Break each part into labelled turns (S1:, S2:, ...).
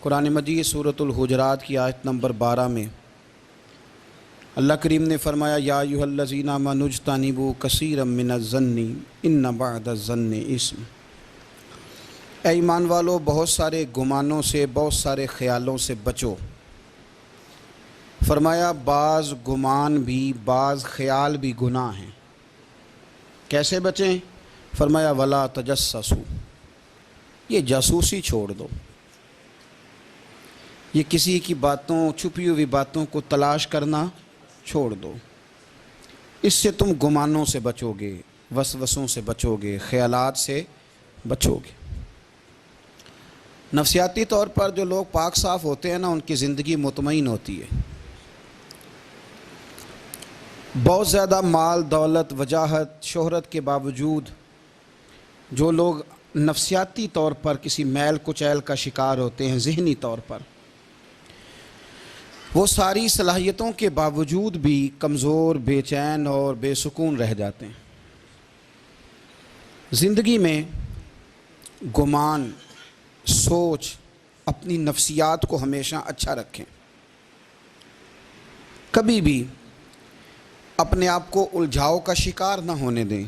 S1: قرآن مجید سورۃ الحجرات کی آیت نمبر 12 میں اللہ کریم نے فرمایا یا ایھا الذین آمنوا اجتنبوا کثیرا من الظن ان بعض الظن اثم۔ اے ایمان والو، بہت سارے گمانوں سے، بہت سارے خیالوں سے بچو۔ فرمایا بعض گمان بھی، بعض خیال بھی گناہ ہیں۔ کیسے بچیں؟ فرمایا ولا تجسسوا، یہ جاسوسی چھوڑ دو، یہ کسی کی باتوں، چھپی ہوئی باتوں کو تلاش کرنا چھوڑ دو۔ اس سے تم گمانوں سے بچو گے، وسوسوں سے بچو گے، خیالات سے بچو گے۔ نفسیاتی طور پر جو لوگ پاک صاف ہوتے ہیں نا، ان کی زندگی مطمئن ہوتی ہے۔ بہت زیادہ مال، دولت، وجاہت، شہرت کے باوجود جو لوگ نفسیاتی طور پر کسی میل کچیل کا شکار ہوتے ہیں، ذہنی طور پر، وہ ساری صلاحیتوں کے باوجود بھی کمزور، بے چین اور بے سکون رہ جاتے ہیں۔ زندگی میں گمان، سوچ، اپنی نفسیات کو ہمیشہ اچھا رکھیں۔ کبھی بھی اپنے آپ کو الجھاؤ کا شکار نہ ہونے دیں۔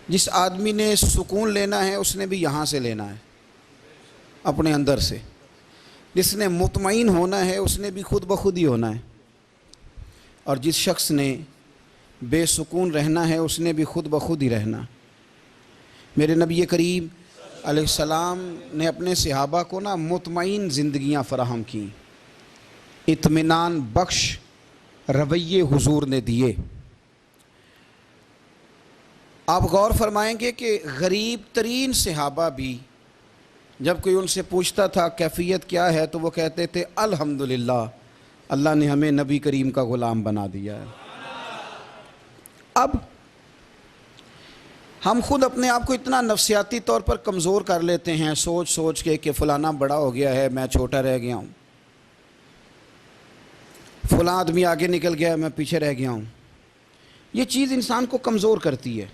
S1: جس آدمی نے سکون لینا ہے اس نے بھی یہاں سے لینا ہے، اپنے اندر سے۔ جس نے مطمئن ہونا ہے اس نے بھی خود بخود ہی ہونا ہے، اور جس شخص نے بے سکون رہنا ہے اس نے بھی خود بخود ہی رہنا۔ میرے نبی کریم علیہ السلام نے اپنے صحابہ کو مطمئن زندگیاں فراہم کیں، اطمینان بخش رویے حضور نے دیے۔ آپ غور فرمائیں گے کہ غریب ترین صحابہ بھی جب کوئی ان سے پوچھتا تھا کیفیت کیا ہے تو وہ کہتے تھے الحمدللہ، اللہ نے ہمیں نبی کریم کا غلام بنا دیا ہے۔ اب ہم خود اپنے آپ کو اتنا نفسیاتی طور پر کمزور کر لیتے ہیں، سوچ سوچ کے کہ فلانا بڑا ہو گیا ہے، میں چھوٹا رہ گیا ہوں، فلاں آدمی آگے نکل گیا ہے، میں پیچھے رہ گیا ہوں۔ یہ چیز انسان کو کمزور کرتی ہے۔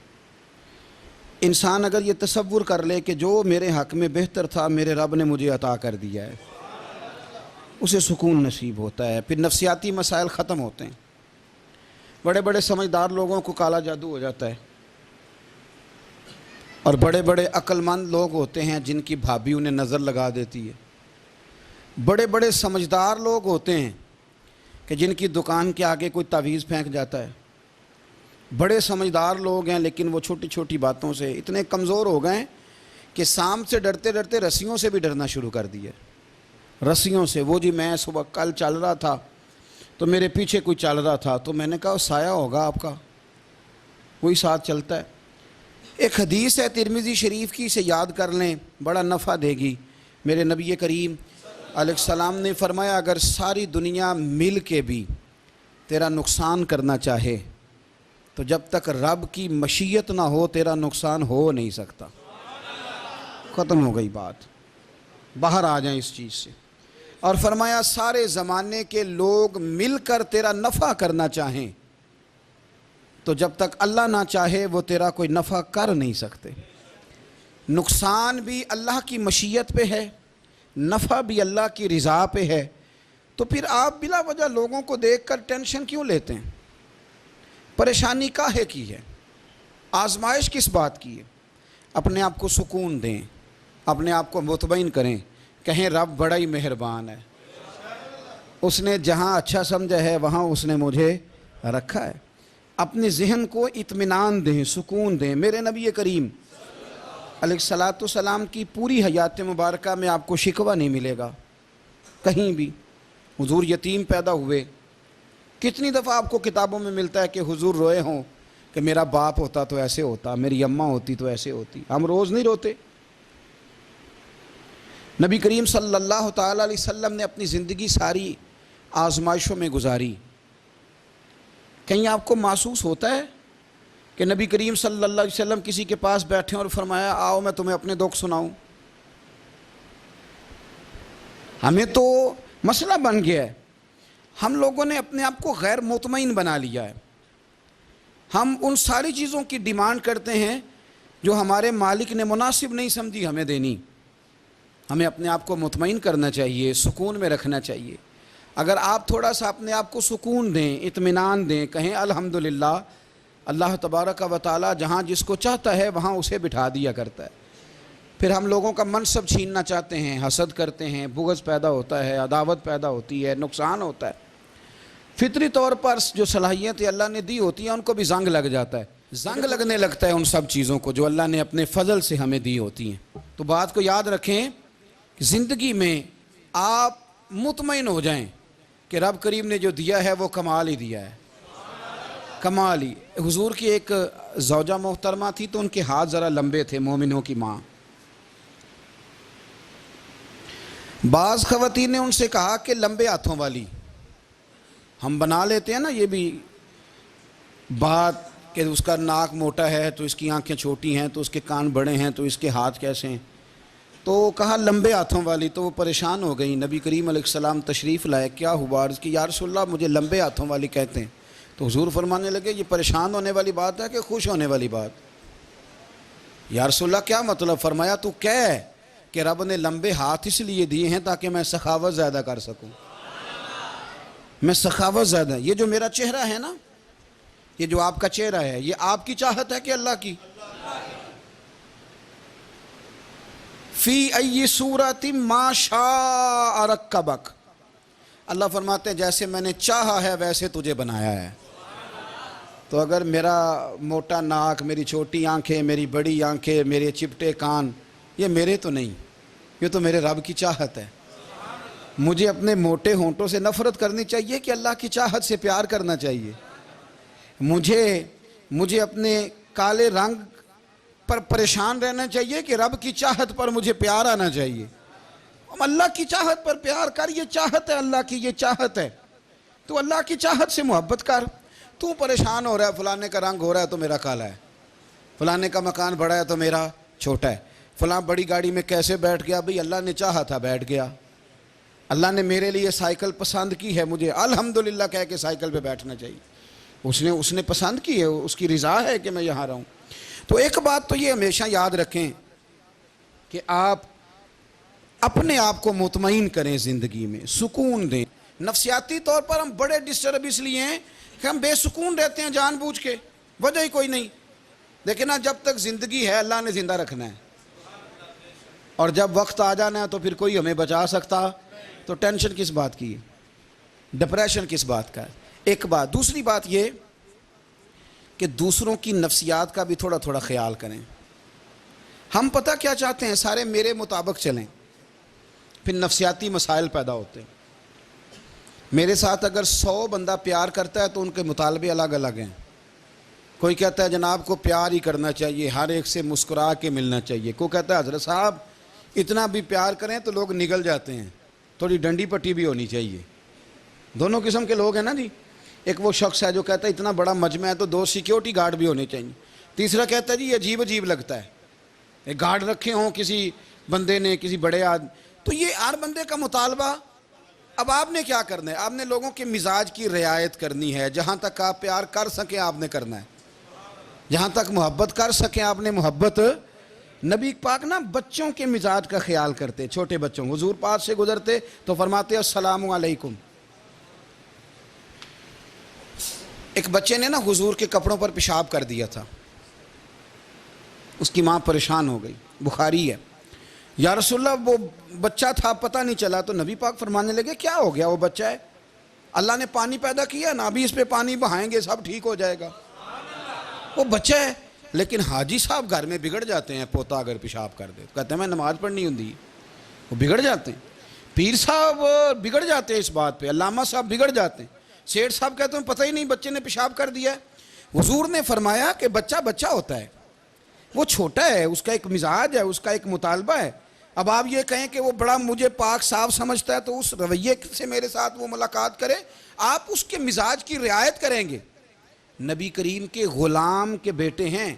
S1: انسان اگر یہ تصور کر لے کہ جو میرے حق میں بہتر تھا میرے رب نے مجھے عطا کر دیا ہے، اسے سکون نصیب ہوتا ہے، پھر نفسیاتی مسائل ختم ہوتے ہیں۔ بڑے بڑے سمجھدار لوگوں کو کالا جادو ہو جاتا ہے، اور بڑے بڑے عقل مند لوگ ہوتے ہیں جن کی بھابھی انہیں نظر لگا دیتی ہے۔ بڑے بڑے سمجھدار لوگ ہوتے ہیں کہ جن کی دکان کے آگے کوئی تعویذ پھینک جاتا ہے۔ بڑے سمجھدار لوگ ہیں لیکن وہ چھوٹی چھوٹی باتوں سے اتنے کمزور ہو گئے کہ سانپ سے ڈرتے ڈرتے رسیوں سے بھی ڈرنا شروع کر دیا۔ رسیوں سے، وہ جی میں صبح کل چل رہا تھا تو میرے پیچھے کوئی چل رہا تھا تو میں نے کہا سایہ ہوگا آپ کا، وہی ساتھ چلتا ہے۔ ایک حدیث ہے ترمذی شریف کی، اسے یاد کر لیں، بڑا نفع دے گی۔ میرے نبی کریم علیہ السلام نے فرمایا اگر ساری دنیا مل کے بھی تیرا نقصان کرنا چاہے تو جب تک رب کی مشیت نہ ہو تیرا نقصان ہو نہیں سکتا۔ ختم ہو گئی بات، باہر آ جائیں اس چیز سے۔ اور فرمایا سارے زمانے کے لوگ مل کر تیرا نفع کرنا چاہیں تو جب تک اللہ نہ چاہے وہ تیرا کوئی نفع کر نہیں سکتے۔ نقصان بھی اللہ کی مشیت پہ ہے، نفع بھی اللہ کی رضا پہ ہے، تو پھر آپ بلا وجہ لوگوں کو دیکھ کر ٹینشن کیوں لیتے ہیں؟ پریشانی کاہے کی ہے؟ آزمائش کس بات کی ہے؟ اپنے آپ کو سکون دیں، اپنے آپ کو مطمئن کریں، کہیں رب بڑا ہی مہربان ہے، اس نے جہاں اچھا سمجھا ہے وہاں اس نے مجھے رکھا ہے۔ اپنے ذہن کو اطمینان دیں، سکون دیں۔ میرے نبی کریم علیہ السلام کی پوری حیات مبارکہ میں آپ کو شکوہ نہیں ملے گا کہیں بھی۔ حضور یتیم پیدا ہوئے، کتنی دفعہ آپ کو کتابوں میں ملتا ہے کہ حضور روئے ہوں کہ میرا باپ ہوتا تو ایسے ہوتا، میری اماں ہوتی تو ایسے ہوتی۔ ہم روز نہیں روتے؟ نبی کریم صلی اللہ تعالیٰ علیہ وسلم نے اپنی زندگی ساری آزمائشوں میں گزاری۔ کہیں آپ کو محسوس ہوتا ہے کہ نبی کریم صلی اللہ علیہ وسلم کسی کے پاس بیٹھے اور فرمایا آؤ میں تمہیں اپنے دکھ سناؤں؟ ہمیں تو مسئلہ بن گیا ہے، ہم لوگوں نے اپنے آپ کو غیر مطمئن بنا لیا ہے۔ ہم ان ساری چیزوں کی ڈیمانڈ کرتے ہیں جو ہمارے مالک نے مناسب نہیں سمجھی ہمیں دینی۔ ہمیں اپنے آپ کو مطمئن کرنا چاہیے، سکون میں رکھنا چاہیے۔ اگر آپ تھوڑا سا اپنے آپ کو سکون دیں، اطمینان دیں، کہیں الحمدللہ، اللہ تبارک و تعالی جہاں جس کو چاہتا ہے وہاں اسے بٹھا دیا کرتا ہے۔ پھر ہم لوگوں کا منصب چھیننا چاہتے ہیں، حسد کرتے ہیں، بغض پیدا ہوتا ہے، عداوت پیدا ہوتی ہے، نقصان ہوتا ہے۔ فطری طور پر جو صلاحیتیں اللہ نے دی ہوتی ہیں ان کو بھی زنگ لگ جاتا ہے، زنگ لگنے لگتا ہے ان سب چیزوں کو جو اللہ نے اپنے فضل سے ہمیں دی ہوتی ہیں۔ تو بات کو یاد رکھیں کہ زندگی میں آپ مطمئن ہو جائیں کہ رب کریم نے جو دیا ہے وہ کمال ہی دیا ہے، کمال ہی۔ حضور کی ایک زوجہ محترمہ تھی تو ان کے ہاتھ ذرا لمبے تھے، مومنوں کی ماں۔ بعض خواتین نے ان سے کہا کہ لمبے ہاتھوں والی، ہم بنا لیتے ہیں نا یہ بھی بات کہ اس کا ناک موٹا ہے تو اس کی آنکھیں چھوٹی ہیں تو اس کے کان بڑے ہیں تو اس کے ہاتھ کیسے ہیں، تو کہا لمبے ہاتھوں والی۔ تو وہ پریشان ہو گئی، نبی کریم علیہ السلام تشریف لائے، کیا ہوا؟ عرض کی یا رسول اللہ مجھے لمبے ہاتھوں والی کہتے ہیں۔ تو حضور فرمانے لگے یہ پریشان ہونے والی بات ہے کہ خوش ہونے والی بات؟ یا رسول اللہ کیا مطلب؟ فرمایا تو کہہ کہ رب نے لمبے ہاتھ اس لیے دیے ہیں تاکہ میں سخاوت زیادہ کر سکوں، میں سخاوت زیادہ، یہ جو میرا چہرہ ہے نا، یہ جو آپ کا چہرہ ہے، یہ آپ کی چاہت ہے کہ اللہ کی؟ فی ای صورت ما شاء رکبک، اللہ فرماتے ہیں جیسے میں نے چاہا ہے ویسے تجھے بنایا ہے۔ تو اگر میرا موٹا ناک، میری چھوٹی آنکھیں، میری بڑی آنکھیں، میرے چپٹے کان، یہ میرے تو نہیں، یہ تو میرے رب کی چاہت ہے۔ مجھے اپنے موٹے ہونٹوں سے نفرت کرنی چاہیے کہ اللہ کی چاہت سے پیار کرنا چاہیے؟ مجھے اپنے کالے رنگ پر پریشان رہنا چاہیے کہ رب کی چاہت پر مجھے پیار آنا چاہیے؟ اللہ کی چاہت پر پیار کر، یہ چاہت ہے اللہ کی، یہ چاہت ہے، تو اللہ کی چاہت سے محبت کر۔ تو پریشان ہو رہا ہے فلانے کا رنگ ہو رہا ہے تو میرا کالا ہے، فلانے کا مکان بڑا ہے تو میرا چھوٹا ہے، فلاں بڑی گاڑی میں کیسے بیٹھ گیا؟ بھئی اللہ نے چاہا تھا بیٹھ گیا، اللہ نے میرے لیے سائیکل پسند کی ہے، مجھے الحمدللہ کہہ کے سائیکل پہ بیٹھنا چاہیے، اس نے پسند کی ہے، اس کی رضا ہے کہ میں یہاں رہوں۔ تو ایک بات تو یہ ہمیشہ یاد رکھیں کہ آپ اپنے آپ کو مطمئن کریں، زندگی میں سکون دیں۔ نفسیاتی طور پر ہم بڑے ڈسٹرب اس لیے ہیں کہ ہم بے سکون رہتے ہیں جان بوجھ کے، وجہ ہی کوئی نہیں۔ لیکن جب تک زندگی ہے اللہ نے زندہ رکھنا ہے، اور جب وقت آ جانا ہے تو پھر کوئی ہمیں بچا سکتا، تو ٹینشن کس بات کی ہے، ڈپریشن کس بات کا ہے؟ ایک بات۔ دوسری بات یہ کہ دوسروں کی نفسیات کا بھی تھوڑا تھوڑا خیال کریں۔ ہم پتہ کیا چاہتے ہیں؟ سارے میرے مطابق چلیں، پھر نفسیاتی مسائل پیدا ہوتے ہیں۔ میرے ساتھ اگر 100 بندہ پیار کرتا ہے تو ان کے مطالبے الگ الگ ہیں۔ کوئی کہتا ہے جناب کو پیار ہی کرنا چاہیے، ہر ایک سے مسکرا کے ملنا چاہیے، کوئی کہتا ہے حضرت صاحب اتنا بھی پیار کریں تو لوگ نگل جاتے ہیں، تھوڑی ڈنڈی پٹی بھی ہونی چاہیے۔ دونوں قسم کے لوگ ہیں نا جی۔ ایک وہ شخص ہے جو کہتا ہے اتنا بڑا مجمع ہے تو 2 سیکیورٹی گارڈ بھی ہونے چاہیے۔ تیسرا کہتا ہے جی یہ عجیب عجیب لگتا ہے، ایک گارڈ رکھے ہوں کسی بندے نے، کسی بڑے آدمی۔ تو یہ ہر بندے کا مطالبہ۔ اب آپ نے کیا کرنا ہے؟ آپ نے لوگوں کے مزاج کی رعایت کرنی ہے، جہاں تک آپ پیار کر سکیں آپ نے کرنا ہے، جہاں تک محبت کر سکیں آپ نے محبت۔ نبی پاک نا بچوں کے مزاج کا خیال کرتے، چھوٹے بچوں، حضور پاس سے گزرتے تو فرماتے السلام علیکم۔ ایک بچے نے نا حضور کے کپڑوں پر پیشاب کر دیا تھا، اس کی ماں پریشان ہو گئی، بخاری ہے۔ یا رسول اللہ وہ بچہ تھا پتہ نہیں چلا، تو نبی پاک فرمانے لگے کیا ہو گیا؟ وہ بچہ ہے، اللہ نے پانی پیدا کیا نا، ابھی اس پہ پانی بہائیں گے سب ٹھیک ہو جائے گا۔ وہ بچہ ہے، لیکن حاجی صاحب گھر میں بگڑ جاتے ہیں، پوتا اگر پیشاب کر دے تو کہتے ہیں میں نماز پڑھنی ہوں، وہ بگڑ جاتے ہیں۔ پیر صاحب بگڑ جاتے ہیں اس بات پہ، علامہ صاحب بگڑ جاتے ہیں، سیٹھ صاحب کہتے ہیں پتہ ہی نہیں بچے نے پیشاب کر دیا ہے۔ حضور نے فرمایا کہ بچہ بچہ ہوتا ہے، وہ چھوٹا ہے، اس کا ایک مزاج ہے، اس کا ایک مطالبہ ہے۔ اب آپ یہ کہیں کہ وہ بڑا مجھے پاک صاف سمجھتا ہے تو اس رویے سے میرے ساتھ وہ ملاقات کرے، آپ اس کے مزاج کی رعایت کریں گے۔ نبی کریم کے غلام کے بیٹے ہیں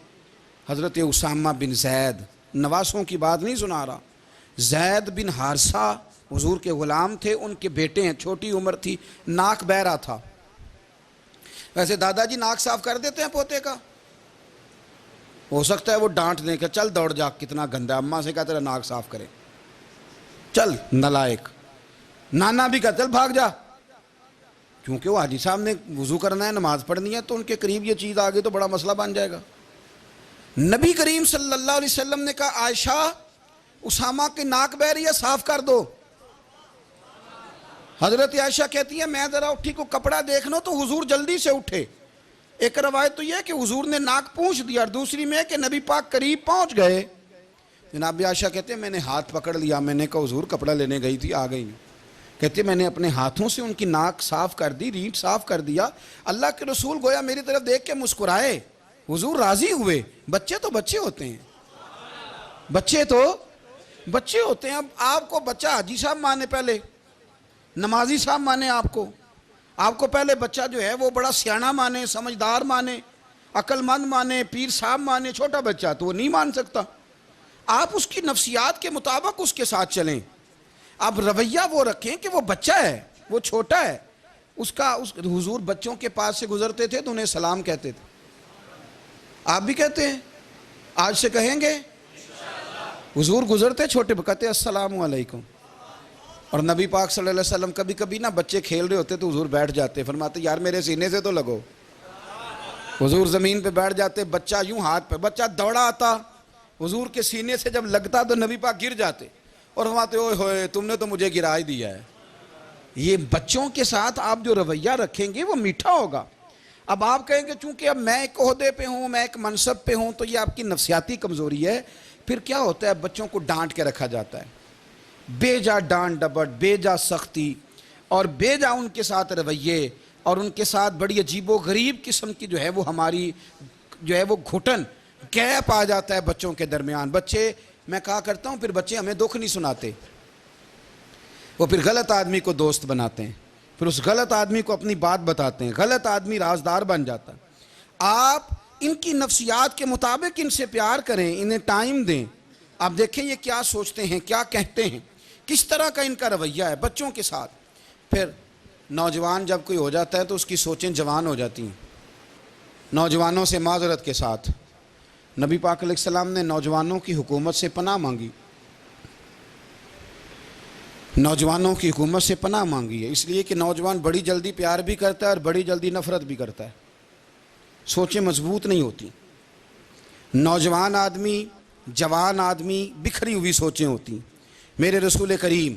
S1: حضرت اسامہ بن زید، نواسوں کی بات نہیں سنا رہا، زید بن حارثہ حضور کے غلام تھے، ان کے بیٹے ہیں، چھوٹی عمر تھی، ناک بہ رہا تھا۔ ویسے دادا جی ناک صاف کر دیتے ہیں پوتے کا، ہو سکتا ہے وہ ڈانٹ دیں کہ چل دوڑ جا کتنا گندا ہے، اماں سے کہتے ہیں ناک صاف کرے، چل نالائق. نانا بھی کہا چل بھاگ جا. کیونکہ وہ حاجی صاحب نے وضو کرنا ہے، نماز پڑھنی ہے، تو ان کے قریب یہ چیز آ گئی تو بڑا مسئلہ بن جائے گا. نبی کریم صلی اللہ علیہ وسلم نے کہا عائشہ اسامہ کی ناک بہ رہی ہے، صاف کر دو. حضرت عائشہ کہتی ہے میں ذرا اٹھی کو کپڑا دیکھنا تو حضور جلدی سے اٹھے. ایک روایت تو یہ ہے کہ حضور نے ناک پونچھ دیا، اور دوسری میں کہ نبی پاک قریب پہنچ گئے. جناب عائشہ کہتے ہیں میں نے ہاتھ پکڑ لیا، میں نے کہا حضور کپڑا لینے گئی تھی، آ گئی. کہتے میں نے اپنے ہاتھوں سے ان کی ناک صاف کر دی، ریٹ صاف کر دیا. اللہ کے رسول گویا میری طرف دیکھ کے مسکرائے، حضور راضی ہوئے. بچے تو بچے ہوتے ہیں، بچے تو بچے ہوتے ہیں. اب آپ کو بچہ حاجی صاحب مانے، پہلے نمازی صاحب مانے، آپ کو پہلے بچہ جو ہے وہ بڑا سیاںہ مانے، سمجھدار مانے، عقل مند مانے، پیر صاحب مانے. چھوٹا بچہ تو وہ نہیں مان سکتا. آپ اس کی نفسیات کے مطابق اس کے ساتھ چلیں. اب رویہ وہ رکھیں کہ وہ بچہ ہے، وہ چھوٹا ہے. حضور بچوں کے پاس سے گزرتے تھے تو انہیں سلام کہتے تھے. آپ بھی کہتے ہیں، آج سے کہیں گے. حضور گزرتے چھوٹے کہتے السلام علیکم. اور نبی پاک صلی اللہ علیہ وسلم کبھی کبھی نا بچے کھیل رہے ہوتے تو حضور بیٹھ جاتے، فرماتے یار میرے سینے سے تو لگو. حضور زمین پہ بیٹھ جاتے، بچہ یوں ہاتھ پہ، بچہ دوڑا آتا، حضور کے سینے سے جب لگتا تو نبی پاک گر جاتے اور فرماتے اوئے ہوئے تم نے تو مجھے گرا ہی دیا ہے. یہ بچوں کے ساتھ آپ جو رویہ رکھیں گے وہ میٹھا ہوگا. اب آپ کہیں گے چونکہ اب میں ایک عہدے پہ ہوں، میں ایک منصب پہ ہوں، تو یہ آپ کی نفسیاتی کمزوری ہے. پھر کیا ہوتا ہے، بچوں کو ڈانٹ کے رکھا جاتا ہے، بے جا ڈانٹ ڈپٹ، بے جا سختی، اور بے جا ان کے ساتھ رویے، اور ان کے ساتھ بڑی عجیب و غریب قسم کی جو ہے وہ ہماری جو ہے وہ گھٹن گیپ آ جاتا ہے بچوں کے درمیان. بچے، میں کہا کرتا ہوں پھر بچے ہمیں دکھ نہیں سناتے، وہ پھر غلط آدمی کو دوست بناتے ہیں، پھر اس غلط آدمی کو اپنی بات بتاتے ہیں، غلط آدمی رازدار بن جاتا ہے. آپ ان کی نفسیات کے مطابق ان سے پیار کریں، انہیں ٹائم دیں. آپ دیکھیں یہ کیا سوچتے ہیں، کیا کہتے ہیں، کس طرح کا ان کا رویہ ہے بچوں کے ساتھ. پھر نوجوان جب کوئی ہو جاتا ہے تو اس کی سوچیں جوان ہو جاتی ہیں. نوجوانوں سے معذرت کے ساتھ نبی پاک علیہ السلام نے نوجوانوں کی حکومت سے پناہ مانگی، نوجوانوں کی حکومت سے پناہ مانگی ہے، اس لیے کہ نوجوان بڑی جلدی پیار بھی کرتا ہے اور بڑی جلدی نفرت بھی کرتا ہے. سوچیں مضبوط نہیں ہوتی. نوجوان آدمی، جوان آدمی، بکھری ہوئی سوچیں ہوتی ہیں. میرے رسول کریم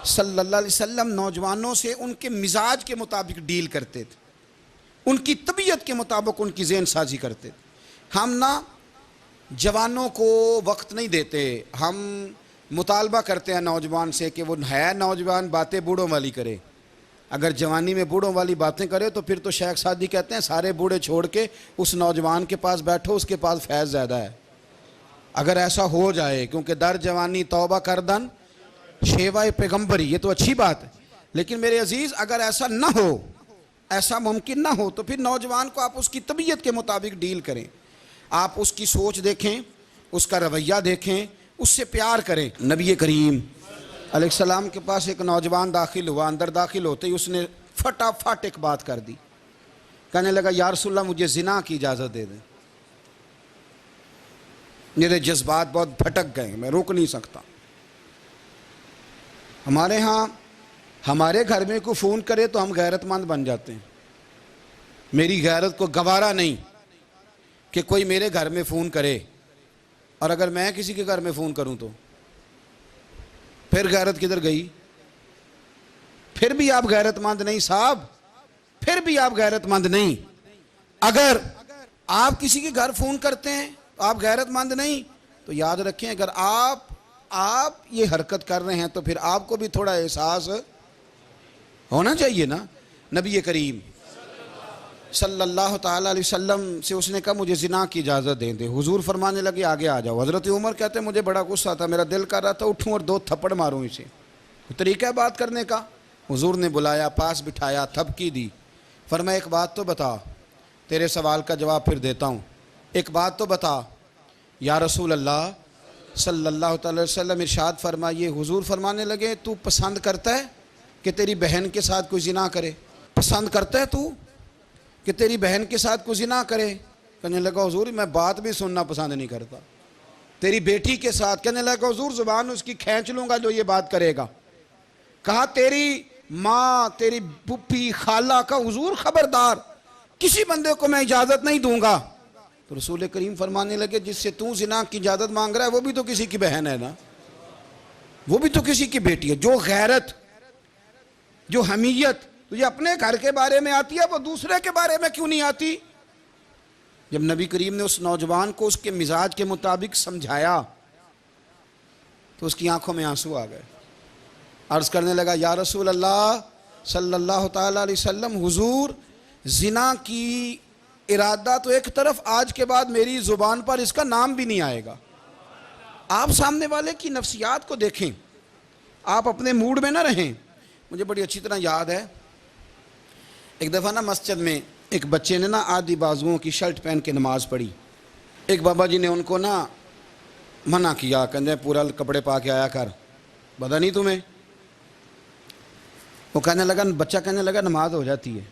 S1: صلی اللہ علیہ وسلم نوجوانوں سے ان کے مزاج کے مطابق ڈیل کرتے تھے، ان کی طبیعت کے مطابق ان کی ذہن سازی کرتے تھے. ہم نہ جوانوں کو وقت نہیں دیتے، ہم مطالبہ کرتے ہیں نوجوان سے کہ وہ ہے نوجوان باتیں بوڑھوں والی کرے. اگر جوانی میں بوڑھوں والی باتیں کرے تو پھر تو شیخ سعدی کہتے ہیں سارے بوڑھے چھوڑ کے اس نوجوان کے پاس بیٹھو، اس کے پاس فیض زیادہ ہے. اگر ایسا ہو جائے، کیونکہ در جوانی توبہ کردن شیوہ پیغمبری، یہ تو اچھی بات ہے. لیکن میرے عزیز اگر ایسا نہ ہو، ایسا ممکن نہ ہو، تو پھر نوجوان کو آپ اس کی طبیعت کے مطابق ڈیل کریں. آپ اس کی سوچ دیکھیں، اس کا رویہ دیکھیں، اس سے پیار کریں. نبی کریم علیہ السلام کے پاس ایک نوجوان داخل ہوا، اندر داخل ہوتے ہی اس نے فٹافٹ ایک بات کر دی. کہنے لگا یا رسول اللہ مجھے زنا کی اجازت دے دیں، میرے جذبات بہت بھٹک گئے، میں روک نہیں سکتا. ہمارے ہاں ہمارے گھر میں کوئی فون کرے تو ہم غیرت مند بن جاتے ہیں. میری غیرت کو گوارا نہیں کہ کوئی میرے گھر میں فون کرے، اور اگر میں کسی کے گھر میں فون کروں تو پھر غیرت کدھر گئی؟ پھر بھی آپ غیرت مند نہیں صاحب، پھر بھی آپ غیرت مند نہیں. اگر آپ کسی کے گھر فون کرتے ہیں تو آپ غیرت مند نہیں، تو یاد رکھیں اگر آپ یہ حرکت کر رہے ہیں تو پھر آپ کو بھی تھوڑا احساس ہونا چاہیے نا. نبی کریم صلی اللہ تعالیٰ علیہ وسلم سے اس نے کہا مجھے زنا کی اجازت دیں دے. حضور فرمانے لگے آگے آ جاؤ. حضرت عمر کہتے ہیں مجھے بڑا غصہ تھا، میرا دل کر رہا تھا اٹھوں اور 2 تھپڑ ماروں اسے. طریقہ ہے بات کرنے کا. حضور نے بلایا، پاس بٹھایا، تھپکی دی. فرمایا ایک بات تو بتا، تیرے سوال کا جواب پھر دیتا ہوں، ایک بات تو بتا. یا رسول اللہ صلی اللہ تعالی وسلم ارشاد فرمائیے. حضور فرمانے لگے تو پسند کرتا ہے کہ تیری بہن کے ساتھ کوئی زنا کرے؟ پسند کرتا ہے تو کہ تیری بہن کے ساتھ کوئی زنا کرے؟ کہنے لگا حضور میں بات بھی سننا پسند نہیں کرتا. تیری بیٹی کے ساتھ. کہنے لگا حضور زبان اس کی کھینچ لوں گا جو یہ بات کرے گا. کہا تیری ماں، تیری پھپھی، خالہ کا. حضور خبردار، کسی بندے کو میں اجازت نہیں دوں گا. تو رسول کریم فرمانے لگے جس سے تو زنا کی اجازت مانگ رہا ہے وہ بھی تو کسی کی بہن ہے نا، وہ بھی تو کسی کی بیٹی ہے. جو غیرت، جو حمیت تجھے اپنے گھر کے بارے میں آتی ہے وہ دوسرے کے بارے میں کیوں نہیں آتی؟ جب نبی کریم نے اس نوجوان کو اس کے مزاج کے مطابق سمجھایا تو اس کی آنکھوں میں آنسو آ گئے. عرض کرنے لگا یا رسول اللہ صلی اللہ تعالیٰ علیہ وسلم، حضور زنا کی ارادہ تو ایک طرف، آج کے بعد میری زبان پر اس کا نام بھی نہیں آئے گا. آپ سامنے والے کی نفسیات کو دیکھیں، آپ اپنے موڈ میں نہ رہیں. مجھے بڑی اچھی طرح یاد ہے ایک دفعہ نا مسجد میں ایک بچے نے نا آدھی بازوؤں کی شرٹ پہن کے نماز پڑھی. ایک بابا جی نے ان کو نا منع کیا، کہنے پورا کپڑے پا کے آیا کر، پتہ نہیں تمہیں. وہ کہنے لگا، بچہ کہنے لگا نماز ہو جاتی ہے،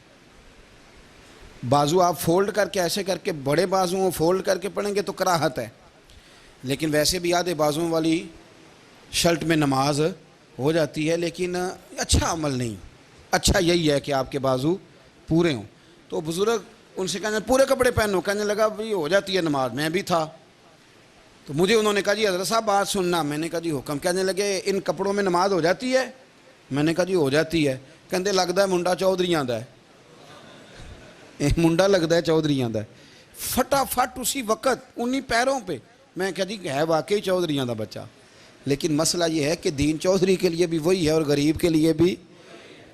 S1: بازو آپ فولڈ کر کے ایسے کر کے، بڑے بازوؤں فولڈ کر کے پڑھیں گے تو کراہت ہے، لیکن ویسے بھی آدھے بازوؤں والی شرٹ میں نماز ہو جاتی ہے، لیکن اچھا عمل نہیں. اچھا یہی ہے کہ آپ کے بازو پورے ہوں. تو بزرگ ان سے کہنے پورے کپڑے پہنو. کہنے لگا بھئی ہو جاتی ہے نماز، میں بھی تھا. تو مجھے انہوں نے کہا جی حضرت صاحب بات سننا. میں نے کہا جی حکم. کہنے لگے ان کپڑوں میں نماز ہو جاتی ہے؟ میں نے کہا جی ہو جاتی ہے. کہندے لگتا ہے منڈا چودھریاں دا ہے، منڈا لگتا ہے چودھریاں دا ہے. فٹافٹ اسی وقت انہی پیروں پہ میں کہا جی ہے واقعی چودھریاں دا بچہ. لیکن مسئلہ یہ ہے کہ دین چودھری کے لیے بھی وہی ہے اور غریب کے لیے بھی.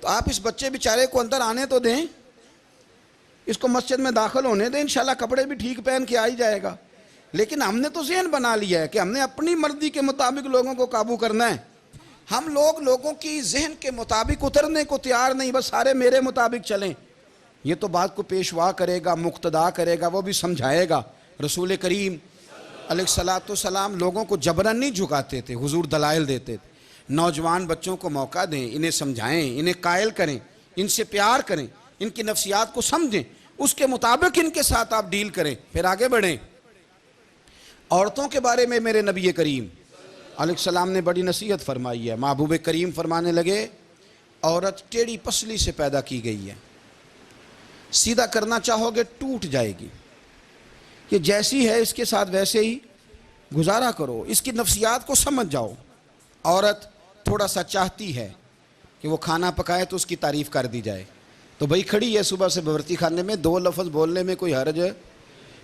S1: تو آپ اس بچے بیچارے کو اندر آنے تو دیں، اس کو مسجد میں داخل ہونے دیں، انشاءاللہ کپڑے بھی ٹھیک پہن کے آ ہی جائے گا. لیکن ہم نے تو ذہن بنا لیا ہے کہ ہم نے اپنی مرضی کے مطابق لوگوں کو قابو کرنا ہے. ہم لوگوں کی ذہن کے مطابق اترنے کو تیار نہیں، بس سارے میرے مطابق چلیں. یہ تو بات کو پیشوا کرے گا، مقتدا کرے گا، وہ بھی سمجھائے گا. رسول کریم علیہ الصلوۃ والسلام لوگوں کو جبرن نہیں جھکاتے تھے، حضور دلائل دیتے تھے. نوجوان بچوں کو موقع دیں، انہیں سمجھائیں، انہیں قائل کریں، ان سے پیار کریں، ان کی نفسیات کو سمجھیں، اس کے مطابق ان کے ساتھ آپ ڈیل کریں، پھر آگے بڑھیں. عورتوں کے بارے میں میرے نبی کریم علیہ السلام نے بڑی نصیحت فرمائی ہے. محبوب کریم فرمانے لگے عورت ٹیڑھی پسلی سے پیدا کی گئی ہے، سیدھا کرنا چاہو گے ٹوٹ جائے گی. یہ جیسی ہے اس کے ساتھ ویسے ہی گزارا کرو، اس کی نفسیات کو سمجھ جاؤ. عورت تھوڑا سا چاہتی ہے کہ وہ کھانا پکائے تو اس کی تعریف کر دی جائے. تو بھئی کھڑی ہے صبح سے باورچی خانے میں، دو لفظ بولنے میں کوئی حرج ہے؟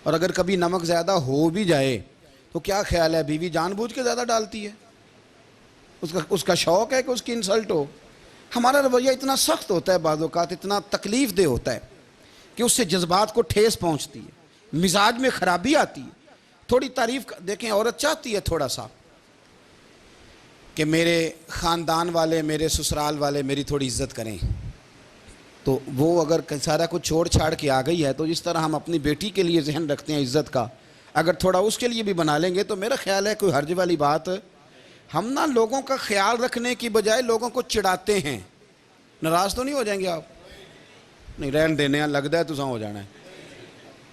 S1: اور اگر کبھی نمک زیادہ ہو بھی جائے تو کیا خیال ہے بیوی جان بوجھ کے زیادہ ڈالتی ہے؟ اس کا شوق ہے کہ اس کی انسلٹ ہو. ہمارا رویہ اتنا سخت ہوتا ہے، بعض اوقات اتنا تکلیف دہ ہوتا ہے کہ اس سے جذبات کو ٹھیس پہنچتی ہے، مزاج میں خرابی آتی ہے. تھوڑی تعریف دیکھیں، عورت چاہتی ہے تھوڑا سا کہ میرے خاندان والے، میرے سسرال والے میری تھوڑی عزت کریں. تو وہ اگر سارا کچھ چھوڑ چھاڑ کے آ گئی ہے تو جس طرح ہم اپنی بیٹی کے لیے ذہن رکھتے ہیں عزت کا، اگر تھوڑا اس کے لیے بھی بنا لیں گے تو میرا خیال ہے کوئی حرج والی بات. ہم نا لوگوں کا خیال رکھنے کی بجائے لوگوں کو چڑھاتے ہیں. ناراض تو نہیں ہو جائیں گے آپ؟ نہیں، رہن دینے ہیں، لگتا ہے تو ہو جانا ہے.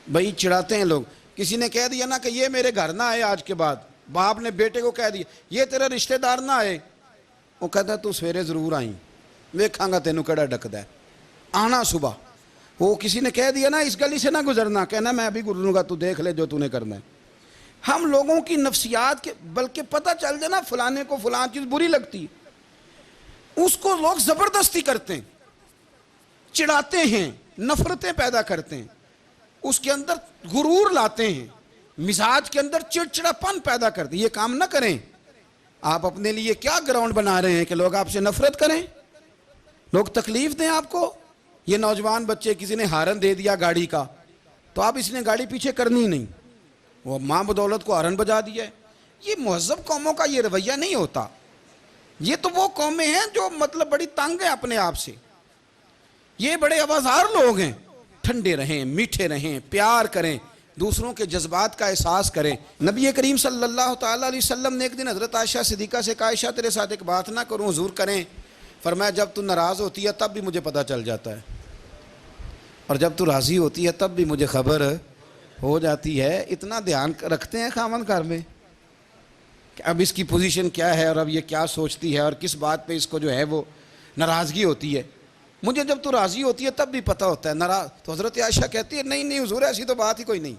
S1: بھئی چڑھاتے ہیں لوگ. کسی نے کہہ دیا نا کہ یہ میرے گھر نہ آئے آج کے بعد، باپ نے بیٹے کو کہہ دیا یہ تیرا رشتہ دار نہ آئے، وہ کہتا ہے تو سویرے ضرور آئیں، ویکھاں گا تینوں کیڑا ڈکدا ہے، آنا صبح. وہ کسی نے کہہ دیا نا اس گلی سے نہ گزرنا، کہنا میں ابھی گزروں گا، تو دیکھ لے جو تو نے کرنا ہے. ہم لوگوں کی نفسیات کے بلکہ پتہ چل جائے نا فلانے کو فلان چیز بری لگتی، اس کو لوگ زبردستی کرتے ہیں، چڑھاتے ہیں، نفرتیں پیدا کرتے ہیں، اس کے اندر غرور لاتے ہیں، مزاج کے اندر چڑچڑا پن پیدا کرتے ہیں. یہ کام نہ کریں. آپ اپنے لیے کیا گراؤنڈ بنا رہے ہیں کہ لوگ آپ سے نفرت کریں، لوگ تکلیف دیں آپ کو. یہ نوجوان بچے کسی نے ہارن دے دیا گاڑی کا تو آپ اس نے گاڑی پیچھے کرنی نہیں، وہ ماں بدولت کو ہارن بجا دیا ہے. یہ مہذب قوموں کا یہ رویہ نہیں ہوتا. یہ تو وہ قومیں ہیں جو مطلب بڑی تنگ ہیں اپنے آپ سے. یہ بڑے آوازار لوگ ہیں. ٹھنڈے رہیں، میٹھے رہیں، پیار کریں، دوسروں کے جذبات کا احساس کریں. نبی کریم صلی اللہ تعالیٰ علیہ وسلم نے ایک دن حضرت عائشہ صدیقہ سے کہا عائشہ تیرے ساتھ ایک بات نہ کروں؟ حضور کریں. فرمایا جب تو ناراض ہوتی ہے تب بھی مجھے پتہ چل جاتا ہے، اور جب تو راضی ہوتی ہے تب بھی مجھے خبر ہو جاتی ہے. اتنا دھیان رکھتے ہیں خاوند گھر میں. کہ اب اس کی پوزیشن کیا ہے اور اب یہ کیا سوچتی ہے اور کس بات پہ اس کو جو ہے وہ ناراضگی ہوتی ہے. مجھے جب تو راضی ہوتی ہے تب بھی پتہ ہوتا ہے ناراض. تو حضرت عائشہ کہتی ہے نہیں نہیں حضور ایسی تو بات ہی کوئی نہیں,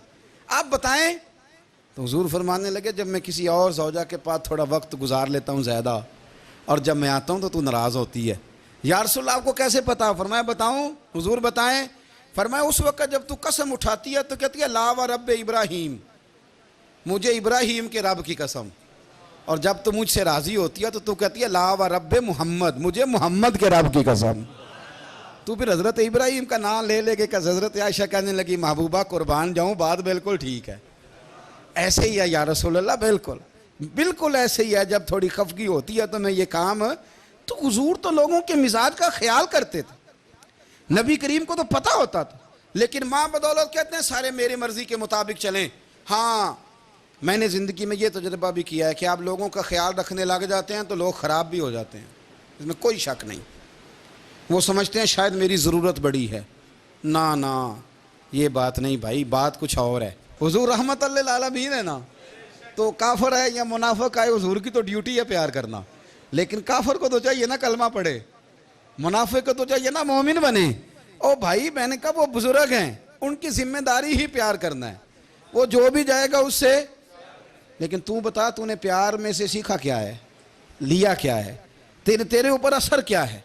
S1: آپ بتائیں. تو حضور فرمانے لگے جب میں کسی اور زوجہ کے پاس تھوڑا وقت گزار لیتا ہوں زیادہ اور جب میں آتا ہوں تو ناراض ہوتی ہے. یا رسول اللہ آپ کو کیسے پتا؟ فرمایا بتاؤں حضور بتائیں. فرمایا اس وقت جب تو قسم اٹھاتی ہے تو کہتی ہے لا و رب ابراہیم, مجھے ابراہیم کے رب کی قسم. اور جب تو مجھ سے راضی ہوتی ہے تو کہتی ہے لا و رب محمد, مجھے محمد کے رب کی قسم. تو پھر حضرت ابراہیم کا نام لے لے کے حضرت عائشہ کہنے لگی محبوبہ قربان جاؤں, بات بالکل ٹھیک ہے. ایسے ہی ہے یا رسول اللہ, بالکل بالکل ایسے ہی ہے. جب تھوڑی خفگی ہوتی ہے تو میں یہ کام, تو حضور تو لوگوں کے مزاج کا خیال کرتے تھے, نبی کریم کو تو پتہ ہوتا تھا. لیکن ماں بدولت کہتے ہیں سارے میری مرضی کے مطابق چلیں. ہاں میں نے زندگی میں یہ تجربہ بھی کیا ہے کہ آپ لوگوں کا خیال رکھنے لگ جاتے ہیں تو لوگ خراب بھی ہو جاتے ہیں, اس میں کوئی شک نہیں. وہ سمجھتے ہیں شاید میری ضرورت بڑی ہے. نا یہ بات نہیں بھائی, بات کچھ اور ہے. حضور رحمت اللہ للعالمین ہے نا, تو کافر ہے یا منافق ہے حضور کی تو ڈیوٹی ہے پیار کرنا. لیکن کافر کو تو چاہیے نا کلمہ پڑھے, منافق کو تو چاہیے نا مومن بنے. او بھائی میں نے کہا وہ بزرگ ہیں, ان کی ذمہ داری ہی پیار کرنا ہے, وہ جو بھی جائے گا اس سے. لیکن تو بتا تو نے پیار میں سے سیکھا کیا ہے, لیا کیا ہے, تیرے اوپر اثر کیا ہے.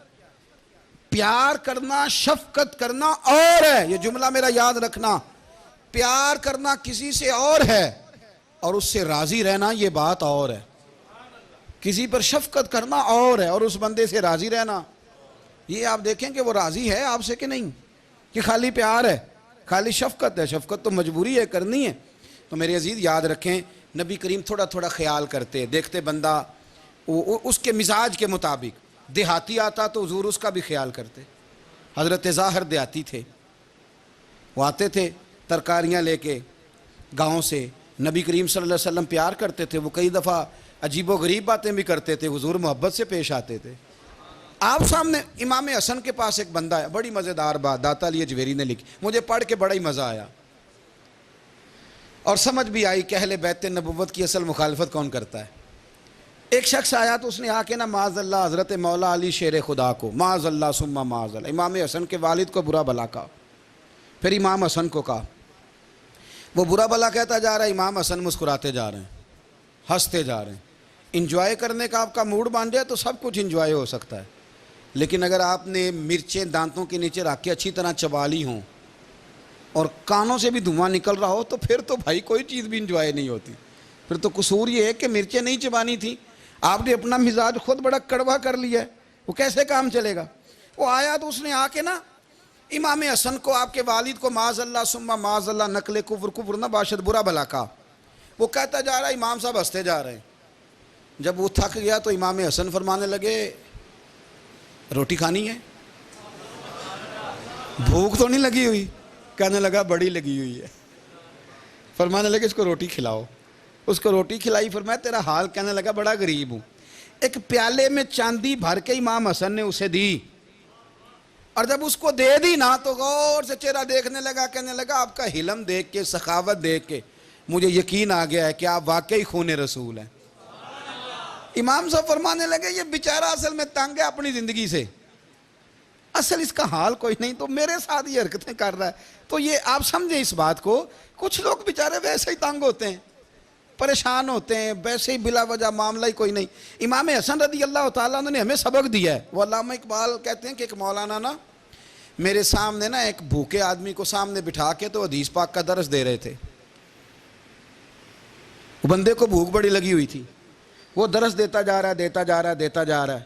S1: پیار کرنا شفقت کرنا اور ہے, یہ جملہ میرا یاد رکھنا. پیار کرنا کسی سے اور ہے اور اس سے راضی رہنا یہ بات اور ہے. کسی پر شفقت کرنا اور ہے اور اس بندے سے راضی رہنا, یہ آپ دیکھیں کہ وہ راضی ہے آپ سے کہ نہیں, کہ خالی پیار ہے, خالی شفقت ہے. شفقت تو مجبوری ہے, کرنی ہے. تو میرے عزیز یاد رکھیں نبی کریم تھوڑا تھوڑا خیال کرتے, دیکھتے بندہ اس کے مزاج کے مطابق. دیہاتی آتا تو حضور اس کا بھی خیال کرتے. حضرت ظاہر دیہاتی تھے, وہ آتے تھے ترکاریاں لے کے گاؤں سے, نبی کریم صلی اللہ علیہ وسلم پیار کرتے تھے. وہ کئی دفعہ عجیب و غریب باتیں بھی کرتے تھے, حضور محبت سے پیش آتے تھے. آپ سامنے امام حسن کے پاس ایک بندہ ہے, بڑی مزیدار بات داتا علی اجویری نے لکھی, مجھے پڑھ کے بڑا ہی مزہ آیا اور سمجھ بھی آئی کہ اہل بیت نبوت کی اصل مخالفت کون کرتا ہے. ایک شخص آیا تو اس نے آ کے نا معاذ اللہ حضرت مولا علی شیر خدا کو, معاذ اللہ ثم معاذ اللہ, امام حسن کے والد کو برا بھلا کہا. پھر امام حسن کو کہا, وہ برا بھلا کہتا جا رہا ہے, امام حسن مسکراتے جا رہے ہیں, ہنستے جا رہے ہیں. انجوائے کرنے کا آپ کا موڈ بن جائے تو سب کچھ انجوائے ہو سکتا ہے, لیکن اگر آپ نے مرچیں دانتوں کے نیچے رکھ کے اچھی طرح چبا لی ہوں اور کانوں سے بھی دھواں نکل رہا ہو تو پھر تو بھائی کوئی چیز بھی انجوائے نہیں ہوتی. پھر تو قصور یہ ہے کہ مرچیں نہیں چبانی تھی, آپ نے اپنا مزاج خود بڑا کڑوا کر لیا ہے, وہ کیسے کام چلے گا. وہ آیا تو اس نے آ کے نا امام حسن کو, آپ کے والد کو, معاذ اللہ ثم معاذ اللہ نقل کفر نہ باشد برا بھلا کہا. وہ کہتا جا رہا ہے, امام صاحب ہنستے جا رہے ہیں. جب وہ تھک گیا تو امام حسن فرمانے لگے روٹی کھانی ہے, بھوک تو نہیں لگی ہوئی؟ کہنے لگا بڑی لگی ہوئی ہے. فرمانے لگے اس کو روٹی کھلاؤ. اس کو روٹی کھلائی. فرمایا تیرا حال؟ کہنے لگا بڑا غریب ہوں. ایک پیالے میں چاندی بھر کے امام حسن نے اسے دی, اور جب اس کو دے دی نا تو غور سے چہرہ دیکھنے لگا, کہنے لگا آپ کا حلم دیکھ کے, سخاوت دیکھ کے مجھے یقین آ گیا ہے کہ آپ واقعی خون رسول ہیں. امام صاحب فرمانے لگے یہ بیچارہ اصل میں تنگ ہے اپنی زندگی سے, اصل اس کا حال کوئی نہیں, تو میرے ساتھ یہ حرکتیں کر رہا ہے. تو یہ آپ سمجھیں اس بات کو, کچھ لوگ بیچارے ویسے ہی تنگ ہوتے ہیں, پریشان ہوتے ہیں, ویسے ہی بلا وجہ معاملہ ہی کوئی نہیں. امام حسن رضی اللہ تعالیٰ عنہ نے ہمیں سبق دیا ہے. وہ علامہ اقبال کہتے ہیں کہ ایک مولانا نا میرے سامنے نا ایک بھوکے آدمی کو سامنے بٹھا کے تو حدیث پاک کا درس دے رہے تھے. وہ بندے کو بھوک بڑی لگی ہوئی تھی, وہ درس دیتا جا رہا ہے.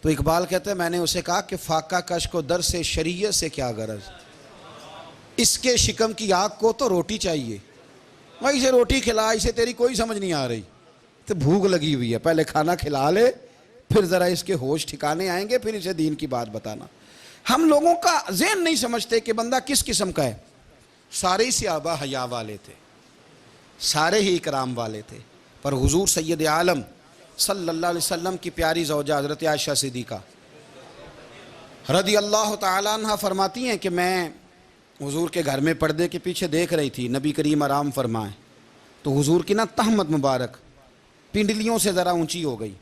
S1: تو اقبال کہتے ہیں میں نے اسے کہا کہ فاقہ کش کو درس شریعت سے کیا غرض, اس کے شکم کی آگ کو تو روٹی چاہیے. میں اسے روٹی کھلا, اسے تیری کوئی سمجھ نہیں آ رہی, تو بھوک لگی ہوئی ہے, پہلے کھانا کھلا لے پھر ذرا اس کے ہوش ٹھکانے آئیں گے, پھر اسے دین کی بات بتانا. ہم لوگوں کا ذہن نہیں سمجھتے کہ بندہ کس قسم کا ہے. سارے ہی صحابہ حیا والے تھے, سارے ہی اکرام والے تھے, پر حضور سید عالم صلی اللہ علیہ وسلم کی پیاری زوجہ حضرت عائشہ صدیقہ رضی اللہ تعالیٰ عنہ فرماتی ہیں کہ میں حضور کے گھر میں پردے کے پیچھے دیکھ رہی تھی, نبی کریم آرام فرمائیں, تو حضور کی نا تہمت مبارک پنڈلیوں سے ذرا اونچی ہو گئی،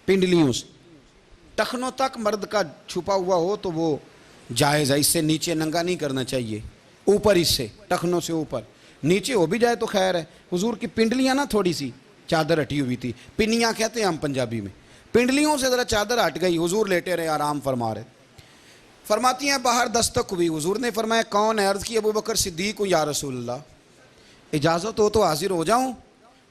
S1: پنڈلیوں سے ٹخنوں تک مرد کا چھپا ہوا ہو تو وہ جائز ہے، اس سے نیچے ننگا نہیں کرنا چاہیے، اوپر اس سے ٹخنوں سے اوپر، نیچے ہو بھی جائے تو خیر ہے۔ حضور کی پنڈلیاں نا تھوڑی سی چادر ہٹی ہوئی تھی، پنیاں کہتے ہیں ہم پنجابی میں، پنڈلیوں سے ذرا چادر ہٹ گئی، حضور لیٹے رہے، آرام فرما رہے۔ فرماتی ہیں باہر دستک ہوئی، حضور نے فرمایا کون ہے؟ عرض کی ابو بکر صدیق ہوں یا رسول اللہ، اجازت ہو تو حاضر ہو جاؤں؟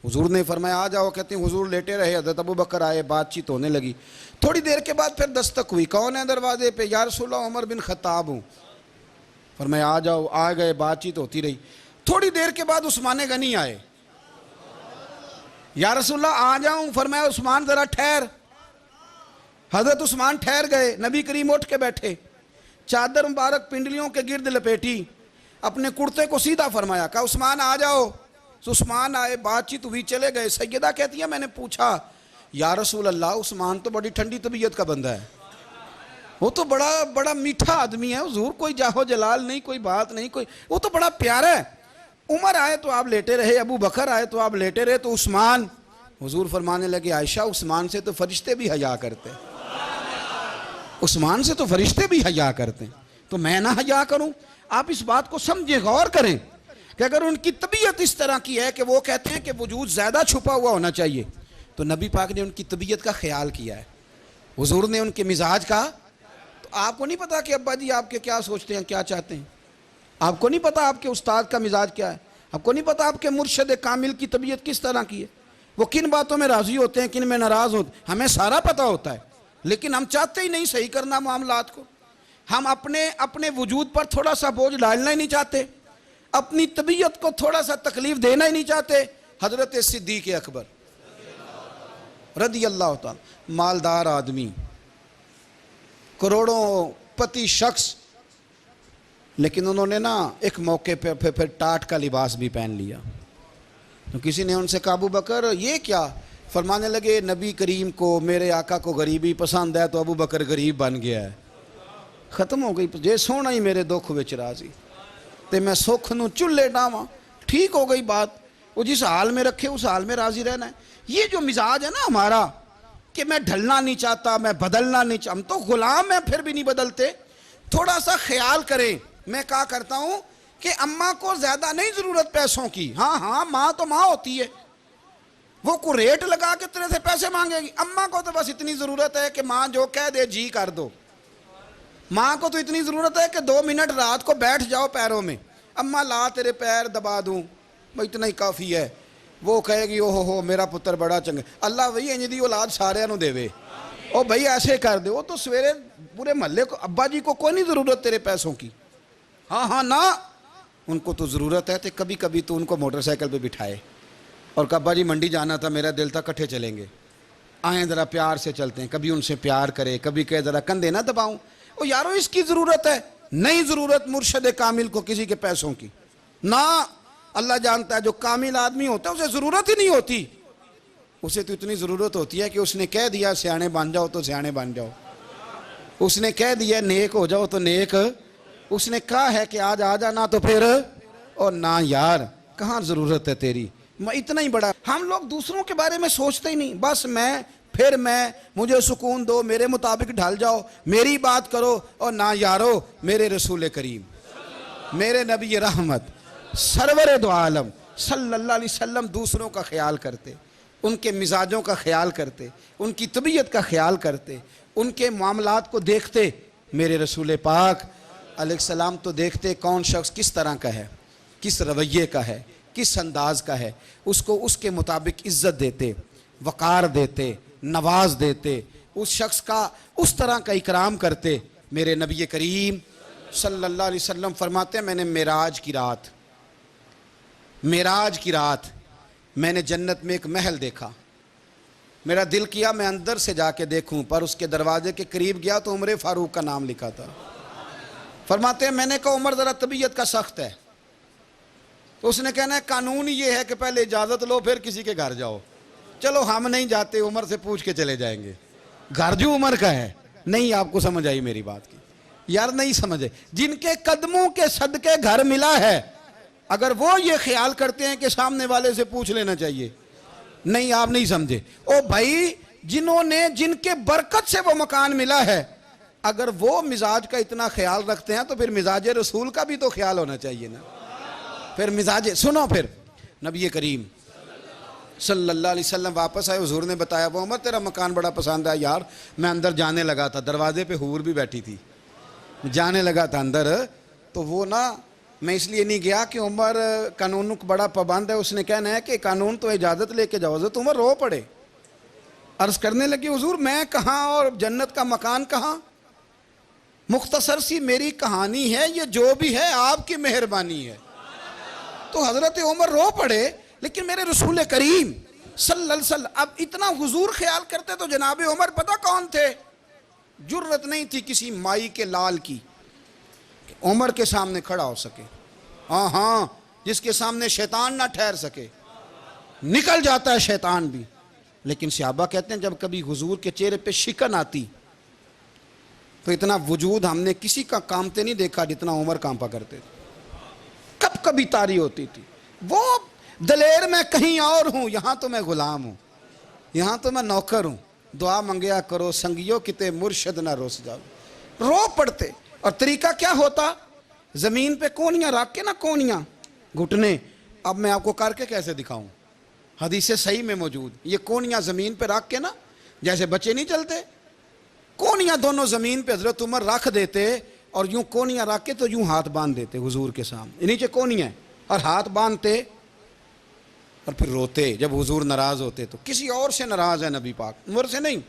S1: حضور نے فرمایا آ جاؤ۔ کہتے ہیں حضور لیٹے رہے، حضرت ابو بکر آئے، بات چیت ہونے لگی، تھوڑی دیر کے بعد پھر دستک ہوئی، کون ہے دروازے پہ؟ یا رسول اللہ عمر بن خطاب ہوں۔ فرمایا آ جاؤ، آ گئے، بات چیت ہوتی رہی، تھوڑی دیر کے بعد عثمان غنی آئے، یا رسول اللہ آ جاؤں؟ فرمایا عثمان ذرا ٹھہر۔ حضرت عثمان ٹھہر گئے، نبی کریم اٹھ کے بیٹھے، چادر مبارک پنڈلیوں کے گرد لپیٹی، اپنے کرتے کو سیدھا فرمایا، کہا عثمان آ جاؤ۔ عثمان آئے، بات چیت ہوئی، چلے گئے۔ سیدہ کہتی ہے میں نے پوچھا یا رسول اللہ عثمان تو بڑی ٹھنڈی طبیعت کا بندہ ہے، وہ تو بڑا میٹھا آدمی ہے حضور، کوئی جاہو جلال نہیں، کوئی بات نہیں، کوئی، وہ تو بڑا پیارا ہے۔ عمر آئے تو آپ لیٹے رہے، ابو بکر آئے تو آپ لیٹے رہے، تو عثمان؟ حضور فرمانے لگے عائشہ عثمان سے تو فرشتے بھی حیا کرتے، عثمان سے تو فرشتے بھی حیا کرتے ہیں، تو میں نہ حیا کروں؟ آپ اس بات کو سمجھیں، غور کریں کہ اگر ان کی طبیعت اس طرح کی ہے کہ وہ کہتے ہیں کہ وجود زیادہ چھپا ہوا ہونا چاہیے، تو نبی پاک نے ان کی طبیعت کا خیال کیا ہے، حضور نے ان کے مزاج کا۔ تو آپ کو نہیں پتا کہ ابا جی آپ کے کیا سوچتے ہیں، کیا چاہتے ہیں؟ آپ کو نہیں پتا آپ کے استاد کا مزاج کیا ہے؟ آپ کو نہیں پتا آپ کے مرشد کامل کی طبیعت کس طرح کی ہے؟ وہ کن باتوں میں راضی ہوتے ہیں، کن میں ناراض ہوتے ہیں، ہمیں سارا پتا ہوتا ہے، لیکن ہم چاہتے ہی نہیں صحیح کرنا معاملات کو، ہم اپنے وجود پر تھوڑا سا بوجھ ڈالنا ہی نہیں چاہتے، اپنی طبیعت کو تھوڑا سا تکلیف دینا ہی نہیں چاہتے۔ حضرت صدیق اکبر رضی اللہ تعالی، مالدار آدمی، کروڑوں پتی شخص، لیکن انہوں نے نا ایک موقع پہ پھر ٹاٹ کا لباس بھی پہن لیا، تو کسی نے ان سے کہا ابو بکر یہ کیا؟ فرمانے لگے نبی کریم کو، میرے آقا کو غریبی پسند ہے، تو ابو بکر غریب بن گیا ہے، ختم ہو گئی، جے سونا ہی میرے دکھ وچ راضی تے میں سکھ نو چلے ڈاواں، ٹھیک ہو گئی بات، وہ جس حال میں رکھے اس حال میں راضی رہنا ہے۔ یہ جو مزاج ہے نا ہمارا کہ میں ڈھلنا نہیں چاہتا، میں بدلنا نہیں چاہتا، ہم تو غلام ہیں پھر بھی نہیں بدلتے، تھوڑا سا خیال کریں۔ میں کہا کرتا ہوں کہ اماں کو زیادہ نہیں ضرورت پیسوں کی، ہاں ماں تو ماں ہوتی ہے، وہ کو ریٹ لگا کے تیرے سے پیسے مانگے گی، اماں کو تو بس اتنی ضرورت ہے کہ ماں جو کہہ دے جی کر دو، ماں کو تو اتنی ضرورت ہے کہ 2 منٹ رات کو بیٹھ جاؤ پیروں میں، اماں لا تیرے پیر دبا دوں، بھائی اتنا ہی کافی ہے۔ وہ کہے گی او ہو میرا پتر بڑا چنگا، اللہ وہی انج دی اولاد سارے نو دے وے، او بھائی ایسے کر دے، وہ تو سویرے پورے محلے کو، ابا جی کو کوئی نہیں ضرورت تیرے پیسوں کی، ہاں نا، ان کو تو ضرورت ہے، تو کبھی کبھی تو ان کو موٹر سائیکل پہ بٹھائے اور کہ ابا جی منڈی جانا تھا، میرا دل تھا کٹھے چلیں گے، آئیں ذرا پیار سے چلتے ہیں، کبھی ان سے پیار کرے، کبھی کہے ذرا کندھے نہ دباؤں، او یارو اس کی ضرورت ہے، نہیں ضرورت مرشد کامل کو کسی کے پیسوں کی، نہ، اللہ جانتا ہے جو کامل آدمی ہوتا ہے اسے ضرورت ہی نہیں ہوتی، اسے تو اتنی ضرورت ہوتی ہے کہ اس نے کہہ دیا سیانے بن جاؤ تو سیانے بن جاؤ، اس نے کہہ دیا نیک ہو جاؤ تو نیک، اس نے کہا ہے کہ آج آ جانا تو پھر، اور نہ یار کہاں ضرورت ہے تیری، اتنا ہی بڑا، ہم لوگ دوسروں کے بارے میں سوچتے ہی نہیں، بس میں مجھے سکون دو، میرے مطابق ڈھل جاؤ، میری بات کرو، اور نہ یارو میرے رسول کریم، میرے نبی رحمت سرور دو عالم صلی اللہ علیہ وسلم دوسروں کا خیال کرتے، ان کے مزاجوں کا خیال کرتے، ان کی طبیعت کا خیال کرتے، ان کے معاملات کو دیکھتے، میرے رسول پاک علیہ السلام تو دیکھتے کون شخص کس طرح کا ہے، کس رویے کا ہے، کس انداز کا ہے، اس کو اس کے مطابق عزت دیتے، وقار دیتے، نواز دیتے، اس شخص کا اس طرح کا اکرام کرتے۔ میرے نبی کریم صلی اللہ علیہ وسلم فرماتے ہیں میں نے معراج کی رات میں نے جنت میں ایک محل دیکھا، میرا دل کیا میں اندر سے جا کے دیکھوں، پر اس کے دروازے کے قریب گیا تو عمر فاروق کا نام لکھا تھا۔ فرماتے ہیں میں نے کہا عمر ذرا طبیعت کا سخت ہے، تو اس نے کہنا ہے قانون یہ ہے کہ پہلے اجازت لو پھر کسی کے گھر جاؤ، چلو ہم نہیں جاتے، عمر سے پوچھ کے چلے جائیں گے، گھر جو عمر کا ہے۔ نہیں آپ کو سمجھ آئی میری بات کی؟ یار نہیں سمجھے، جن کے قدموں کے صدقے گھر ملا ہے، اگر وہ یہ خیال کرتے ہیں کہ سامنے والے سے پوچھ لینا چاہیے، نہیں آپ نہیں سمجھے. او بھائی جنہوں نے جن کے برکت سے وہ مکان ملا ہے اگر وہ مزاج کا اتنا خیال رکھتے ہیں تو پھر مزاج رسول کا بھی تو خیال ہونا چاہیے نا. پھر مزاج سنو. پھر نبی کریم صلی اللہ علیہ وسلم واپس آئے. حضور نے بتایا وہ عمر تیرا مکان بڑا پسند ہے یار. میں اندر جانے لگا تھا, دروازے پہ حور بھی بیٹھی تھی, جانے لگا تھا اندر تو وہ نا میں اس لیے نہیں گیا کہ عمر قانون کو بڑا پابند ہے. اس نے کہنا ہے کہ قانون تو اجازت لے کے جاؤ. حضرت عمر رو پڑے, عرض کرنے لگے حضور میں کہاں اور جنت کا مکان کہاں. مختصر سی میری کہانی ہے, یہ جو بھی ہے آپ کی مہربانی ہے. تو حضرت عمر رو پڑے. لیکن میرے رسول کریم صلی اللہ علیہ وسلم اب اتنا حضور خیال کرتے تو جناب عمر پتہ کون تھے؟ جرت نہیں تھی کسی مائی کے لال کی کہ عمر کے سامنے کھڑا ہو سکے. ہاں جس کے سامنے شیطان نہ ٹھہر سکے. نکل جاتا ہے شیطان بھی. لیکن صحابہ کہتے ہیں جب کبھی حضور کے چہرے پہ شکن آتی تو اتنا وجود ہم نے کسی کا کامتے نہیں دیکھا جتنا عمر کانپا کرتے تھے. کب کبھی طاری ہوتی تھی. وہ دلیر میں کہیں اور ہوں, یہاں تو میں غلام ہوں, یہاں تو میں نوکر ہوں. دعا منگیا کرو سنگیو کتے مرشد نہ روس جاؤ. رو پڑتے. اور طریقہ کیا ہوتا؟ زمین پہ کونیاں رکھ کے نا, کونیاں گھٹنے. اب میں آپ کو کر کے کیسے دکھاؤں, حدیث صحیح میں موجود. یہ کونیاں زمین پہ رکھ کے نا, جیسے بچے نہیں چلتے, کونیاں دونوں زمین پہ حضرت عمر رکھ دیتے اور یوں کونیاں رکھ کے تو یوں ہاتھ باندھ دیتے حضور کے سامنے. نیچے کونیاں اور ہاتھ باندھتے اور پھر روتے. جب حضور ناراض ہوتے تو کسی اور سے ناراض ہے نبی پاک, عمر سے نہیں,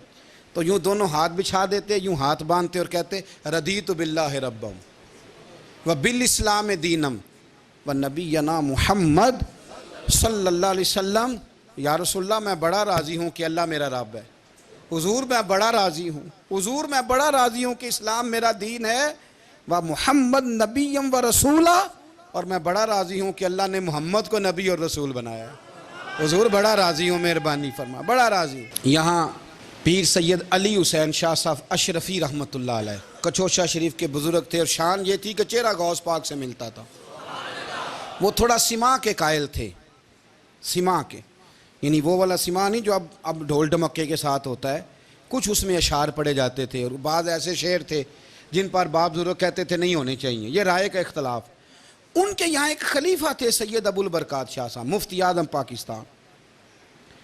S1: تو یوں دونوں ہاتھ بچھا دیتے, یوں ہاتھ باندھتے اور کہتے رضیت باللہ ربم وبالاسلام دینم ونبینا محمد صلی اللہ علیہ وسلم. یا رسول اللہ میں بڑا راضی ہوں کہ اللہ میرا رب ہے. حضور میں بڑا راضی ہوں, حضور میں بڑا راضی ہوں کہ اسلام میرا دین ہے. و محمد نبیم و رسولہ, اور میں بڑا راضی ہوں کہ اللہ نے محمد کو نبی اور رسول بنایا ہے. حضور بڑا راضی ہوں, مہربانی فرما, بڑا راضی ہوں. یہاں پیر سید علی حسین شاہ صاحب اشرفی رحمۃ اللہ علیہ کچوشا شریف کے بزرگ تھے, اور شان یہ تھی کہ چہرہ غوث پاک سے ملتا تھا. وہ تھوڑا سما کے قائل تھے, سما کے, یعنی وہ والا سما نہیں جو اب ڈھول ڈھمکے کے ساتھ ہوتا ہے. کچھ اس میں اشعار پڑے جاتے تھے, اور بعض ایسے شعر تھے جن پر باپ بزرگ کہتے تھے نہیں ہونے چاہیے. یہ رائے کا اختلاف. ان کے یہاں ایک خلیفہ تھے سید ابو البرکات شاہ صاحب, مفتی اعظم پاکستان.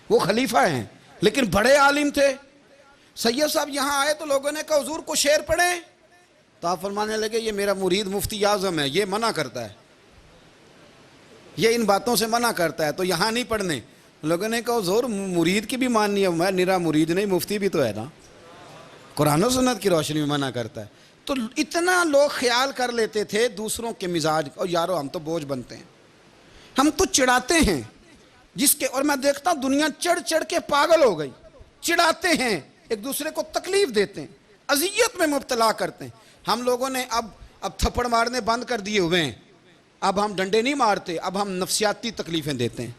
S1: وہ خلیفہ ہیں لیکن بڑے عالم تھے. سید صاحب یہاں آئے تو لوگوں نے کہا حضور کو شعر پڑھیں, تو آپ فرمانے لگے یہ میرا مرید مفتی اعظم ہے, یہ منع کرتا ہے, یہ ان باتوں سے منع کرتا ہے, تو یہاں نہیں پڑھنے. لوگوں نے کہا حضور مرید کی بھی ماننی ہے. میں نرا مرید نہیں, مفتی بھی تو ہے نا, قرآن و سنت کی روشنی میں منع کرتا ہے. تو اتنا لوگ خیال کر لیتے تھے دوسروں کے مزاج, اور یارو ہم تو بوجھ بنتے ہیں, ہم تو چڑھاتے ہیں جس کے, اور میں دیکھتا ہوں دنیا چڑھ چڑھ کے پاگل ہو گئی. چڑھاتے ہیں, ایک دوسرے کو تکلیف دیتے ہیں, اذیت میں مبتلا کرتے ہیں. ہم لوگوں نے اب تھپڑ مارنے بند کر دیے ہوئے ہیں. اب ہم ڈنڈے نہیں مارتے, اب ہم نفسیاتی تکلیفیں دیتے ہیں,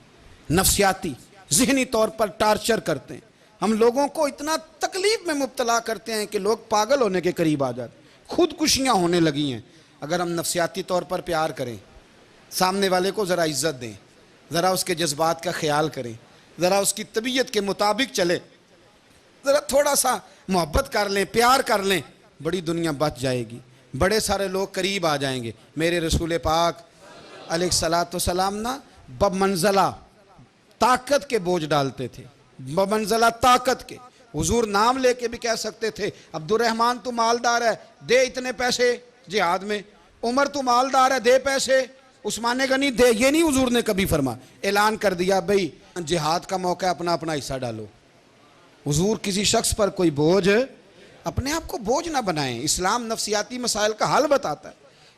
S1: نفسیاتی ذہنی طور پر ٹارچر کرتے ہیں. ہم لوگوں کو اتنا تکلیف میں مبتلا کرتے ہیں کہ لوگ پاگل ہونے کے قریب آ جاتے. خودکشیاں ہونے لگی ہیں. اگر ہم نفسیاتی طور پر پیار کریں, سامنے والے کو ذرا عزت دیں, ذرا اس کے جذبات کا خیال کریں, ذرا اس کی طبیعت کے مطابق چلے, ذرا تھوڑا سا محبت کر لیں, پیار کر لیں, بڑی دنیا بچ جائے گی. بڑے سارے لوگ قریب آ جائیں گے. میرے رسول پاک علیہ الصلوۃ والسلام نا بمنزلہ طاقت کے بوجھ ڈالتے تھے, بمنزلہ طاقت کے. حضور نام لے کے بھی کہہ سکتے تھے عبد الرحمن تو مالدار ہے, دے اتنے پیسے جہاد میں. عمر تو مالدار ہے, دے پیسے. عثمان غنی دے, یہ نہیں حضور نے کبھی فرما. اعلان کر دیا بھئی جہاد کا موقع ہے, اپنا اپنا حصہ ڈالو. حضور کسی شخص پر کوئی بوجھ, اپنے آپ کو بوجھ نہ بنائیں. اسلام نفسیاتی مسائل کا حل بتاتا ہے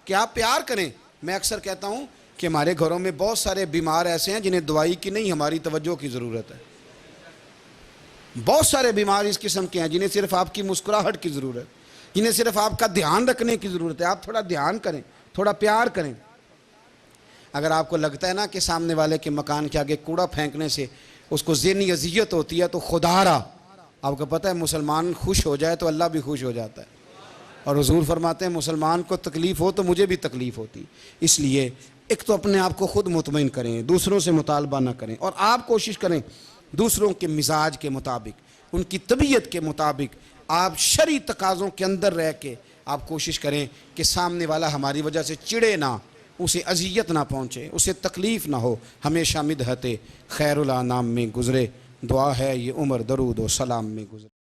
S1: کہ آپ پیار کریں. میں اکثر کہتا ہوں کہ ہمارے گھروں میں بہت سارے بیمار ایسے ہیں جنہیں دوائی کی نہیں ہماری توجہ کی ضرورت ہے. بہت سارے بیمار اس قسم کے ہیں جنہیں صرف آپ کی مسکراہٹ کی ضرورت, جنہیں صرف آپ کا دھیان رکھنے کی ضرورت ہے. آپ تھوڑا دھیان کریں, تھوڑا پیار کریں. اگر آپ کو لگتا ہے نا کہ سامنے والے کے مکان کے آگے کوڑا پھینکنے سے اس کو ذہنی اذیت ہوتی ہے, تو خدا را آپ کو پتہ ہے مسلمان خوش ہو جائے تو اللہ بھی خوش ہو جاتا ہے. اور حضور فرماتے ہیں مسلمان کو تکلیف ہو تو مجھے بھی تکلیف ہوتی. اس لیے ایک تو اپنے آپ کو خود مطمئن کریں, دوسروں سے مطالبہ نہ کریں, اور آپ کوشش کریں دوسروں کے مزاج کے مطابق، ان کی طبیعت کے مطابق آپ شرعی تقاضوں کے اندر رہ کے آپ کوشش کریں کہ سامنے والا ہماری وجہ سے چڑے نہ، اسے اذیت نہ پہنچے، اسے تکلیف نہ ہو، ہمیشہ مدحت خیر الانام میں گزرے۔ دعا ہے یہ عمر درود و سلام میں گزرے۔